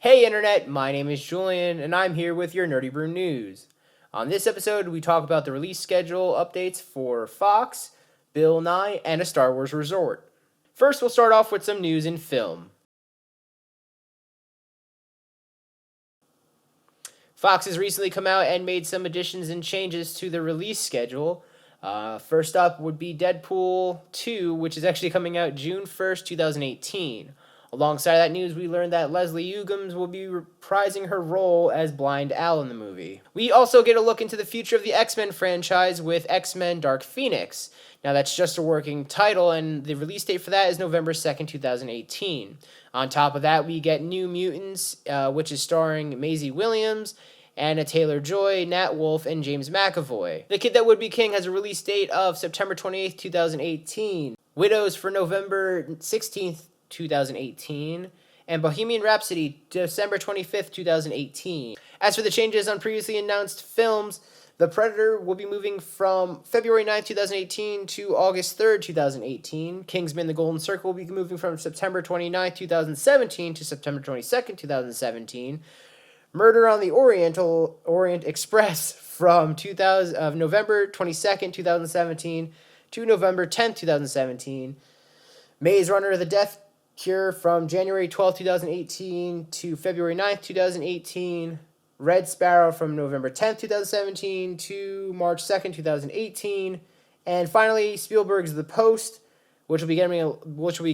Hey Internet, my name is Julian, and I'm here with your Nerdy Brew News. On this episode, we talk about the release schedule updates for Fox, Bill Nye, and a Star Wars resort. First, we'll start off with some news in film. Fox has recently come out and made some additions and changes to the release schedule. First up would be Deadpool 2, which is actually coming out June 1st, 2018. Alongside that news, we learned that Leslie Uggams will be reprising her role as Blind Al in the movie. We also get a look into the future of the X-Men franchise with X-Men Dark Phoenix. Now, that's just a working title, and the release date for that is November 2nd, 2018. On top of that, we get New Mutants, which is starring Maisie Williams, Anna Taylor-Joy, Nat Wolff, and James McAvoy. The Kid That Would Be King has a release date of September 28th, 2018. Widows for November 16th, 2018, and Bohemian Rhapsody, December 25th, 2018. As for the changes on previously announced films, The Predator will be moving from February 9th, 2018 to August 3rd, 2018. Kingsman: The Golden Circle will be moving from September 29th, 2017 to September 22nd, 2017. Murder on the Orient Express from November 22nd, 2017 to November 10th, 2017. Maze Runner: The Death Cure from January 12th, 2018 to February 9th, 2018. Red Sparrow from November 10th, 2017 to March 2nd, 2018. And finally, Spielberg's The Post, which will be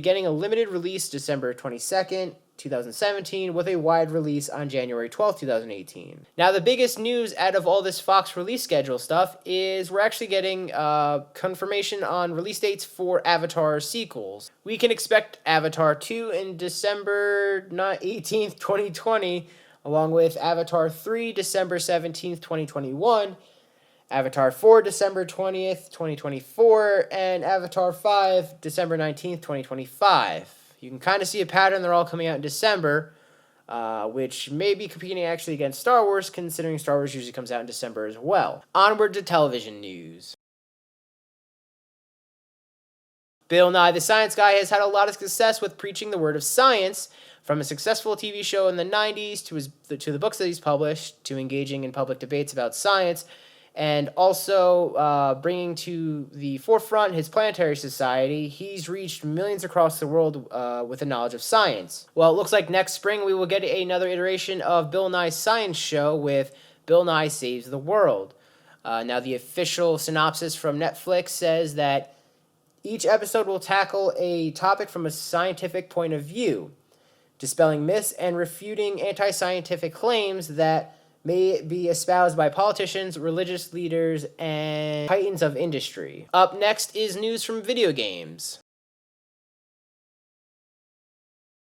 getting a limited release December 22nd, 2017, with a wide release on January 12th, 2018. Now, the biggest news out of all this Fox release schedule stuff is we're actually getting confirmation on release dates for Avatar sequels. We can expect Avatar 2 in December 18th, 2020, along with Avatar 3, December 17th, 2021, Avatar 4, December 20th, 2024, and Avatar 5, December 19th, 2025. You can kind of see a pattern. They're all coming out in December, which may be competing actually against Star Wars, considering Star Wars usually comes out in December as well. Onward to television news. Bill Nye the Science Guy has had a lot of success with preaching the word of science, from a successful TV show in the 90s to the books that he's published, to engaging in public debates about science, and also bringing to the forefront his planetary society. He's reached millions across the world with the knowledge of science. Well, it looks like next spring we will get another iteration of Bill Nye's Science Show with Bill Nye Saves the World. Now, the official synopsis from Netflix says that each episode will tackle a topic from a scientific point of view, dispelling myths and refuting anti-scientific claims that may be espoused by politicians, religious leaders, and titans of industry. Up next is news from video games.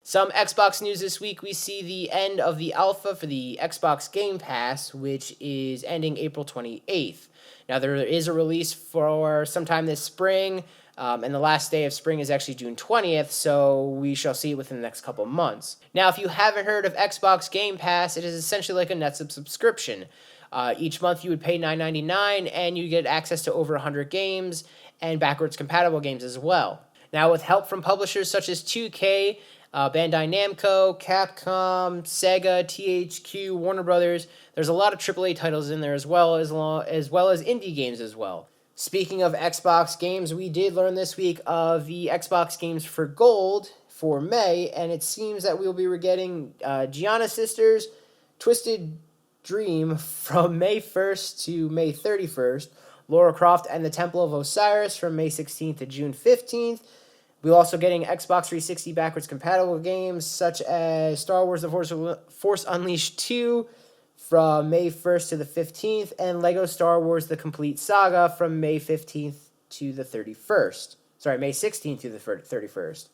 Some Xbox news this week. We see the end of the alpha for the Xbox Game Pass, which is ending April 28th. Now, there is a release for sometime this spring, and the last day of spring is actually June 20th, so we shall see it within the next couple months. Now, if you haven't heard of Xbox Game Pass, it is essentially like a Netflix subscription. Each month you would pay $9.99, and you get access to over 100 games and backwards compatible games as well. Now, with help from publishers such as 2K, Bandai Namco, Capcom, Sega, THQ, Warner Brothers, there's a lot of AAA titles in there as well as indie games as well. Speaking of Xbox games, we did learn this week of the Xbox games for Gold for May, and it seems that we'll be getting Gianna Sisters, Twisted Dream from May 1st to May 31st, Lara Croft and the Temple of Osiris from May 16th to June 15th. We're also getting Xbox 360 backwards compatible games such as Star Wars The Force Unleashed 2, from May 1st to the 15th, and Lego Star Wars The Complete Saga from May 15th to the 31st. May 16th to the 31st.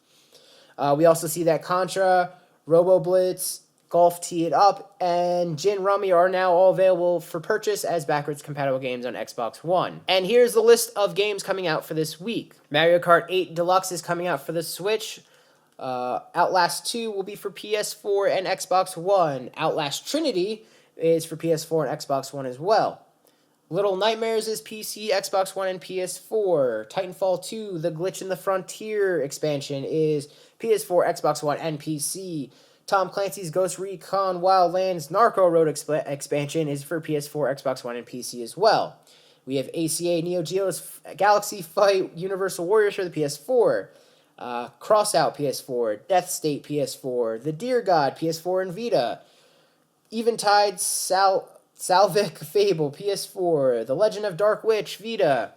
We also see that Contra, Robo Blitz, Golf Tee It Up, and Gin Rummy are now all available for purchase as backwards compatible games on Xbox One. And here's the list of games coming out for this week. Mario Kart 8 Deluxe is coming out for the Switch. Outlast 2 will be for PS4 and Xbox One. Outlast Trinity is for PS4 and Xbox One as well. Little Nightmares is PC, Xbox One, and PS4. Titanfall 2, The Glitch in the Frontier expansion is PS4, Xbox One, and PC. Tom Clancy's Ghost Recon Wildlands Narco Road expansion is for PS4, Xbox One, and PC as well. We have ACA Neo Geo's Galaxy Fight Universal Warriors for the PS4. Crossout PS4, Death State PS4, The Deer God PS4 and Vita, Eventide Salvic Fable PS4, The Legend of Dark Witch Vita,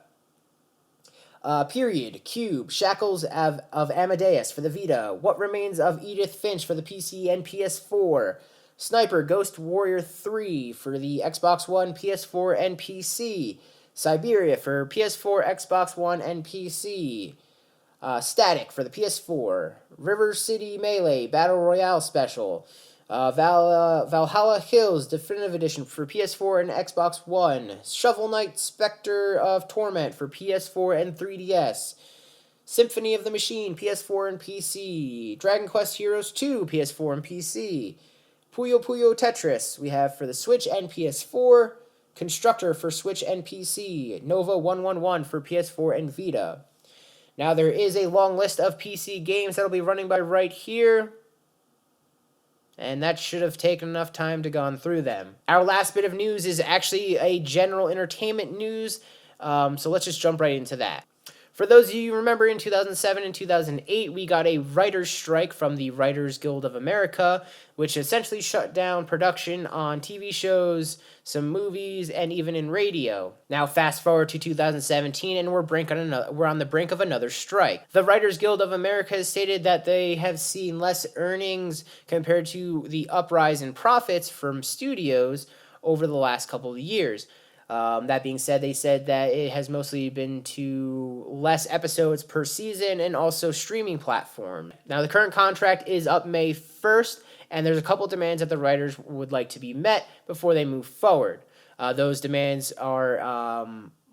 Period, Cube, Shackles of Amadeus for the Vita, What Remains of Edith Finch for the PC and PS4, Sniper Ghost Warrior 3 for the Xbox One, PS4, and PC, Siberia for PS4, Xbox One, and PC, Static for the PS4, River City Melee Battle Royale Special, Valhalla Hills Definitive Edition for PS4 and Xbox One, Shovel Knight Spectre of Torment for PS4 and 3DS, Symphony of the Machine PS4 and PC, Dragon Quest Heroes 2 PS4 and PC, Puyo Puyo Tetris we have for the Switch and PS4, Constructor for Switch and PC, Nova 111 for PS4 and Vita. Now, there is a long list of PC games that will be running by right here, and that should have taken enough time to go through them. Our last bit of news is actually a general entertainment news, so let's just jump right into that. For those of you who remember, in 2007 and 2008, we got a writer's strike from the Writers Guild of America, which essentially shut down production on TV shows, some movies, and even in radio. Now, fast forward to 2017, and we're on the brink of another strike. The Writers Guild of America has stated that they have seen less earnings compared to the uprise in profits from studios over the last couple of years. That being said, they said that it has mostly been to less episodes per season and also streaming platform. Now, the current contract is up May 1st, and there's a couple demands that the writers would like to be met before they move forward. Those demands are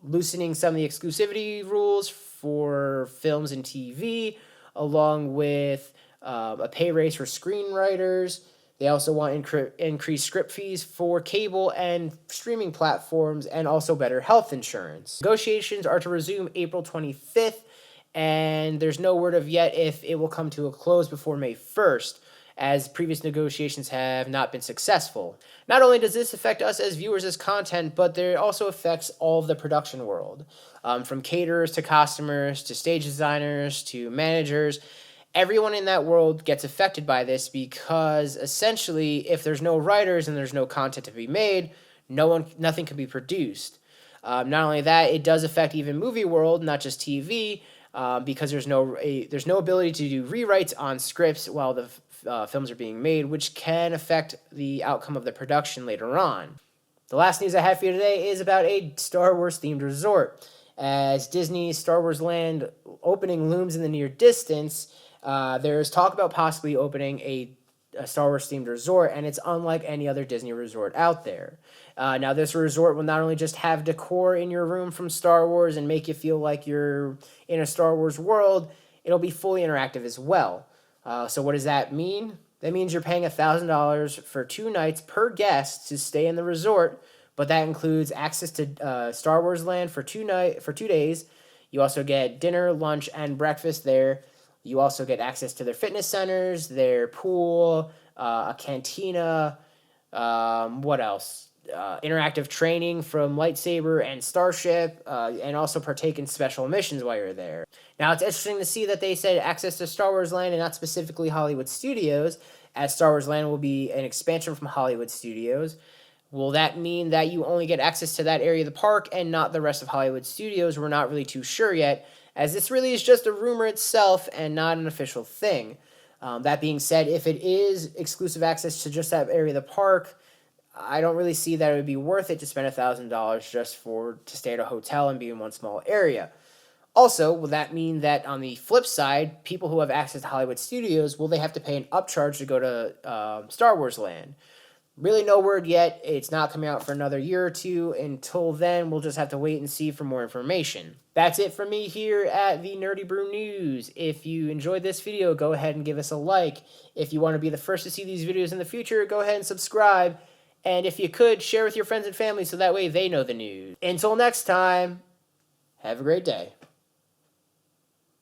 loosening some of the exclusivity rules for films and TV, along with a pay raise for screenwriters. They also want increased script fees for cable and streaming platforms, and also better health insurance. Negotiations are to resume April 25th, and there's no word of yet if it will come to a close before May 1st, as previous negotiations have not been successful. Not only does this affect us as viewers as content, but it also affects all of the production world, from caterers to costumers to stage designers to managers. Everyone in that world gets affected by this, because essentially, if there's no writers and there's no content to be made, nothing can be produced. Not only that, it does affect even movie world, not just TV, because there's no ability to do rewrites on scripts while the films are being made, which can affect the outcome of the production later on. The last news I have for you today is about a Star Wars themed resort. As Disney's Star Wars Land opening looms in the near distance, there's talk about possibly opening a Star Wars themed resort, and it's unlike any other Disney resort out there. Now, this resort will not only just have decor in your room from Star Wars and make you feel like you're in a Star Wars world, it'll be fully interactive as well. So what does that mean? That means you're paying $1,000 for 2 nights per guest to stay in the resort, but that includes access to Star Wars Land for 2 days. You also get dinner, lunch, and breakfast there. You also get access to their fitness centers, their pool, a cantina, what else? Interactive training from Lightsaber and Starship, and also partake in special missions while you're there. Now, it's interesting to see that they said access to Star Wars Land and not specifically Hollywood Studios, as Star Wars Land will be an expansion from Hollywood Studios. Will that mean that you only get access to that area of the park and not the rest of Hollywood Studios? We're not really too sure yet, as this really is just a rumor itself and not an official thing. That being said, if it is exclusive access to just that area of the park, I don't really see that it would be worth it to spend $1,000 just to stay at a hotel and be in one small area. Also, will that mean that on the flip side, people who have access to Hollywood Studios, will they have to pay an upcharge to go to Star Wars Land? Really no word yet. It's not coming out for another year or two. Until then, we'll just have to wait and see for more information. That's it for me here at the Nerdy Brew News. If you enjoyed this video, go ahead and give us a like. If you want to be the first to see these videos in the future, go ahead and subscribe. And if you could, share with your friends and family so that way they know the news. Until next time, have a great day.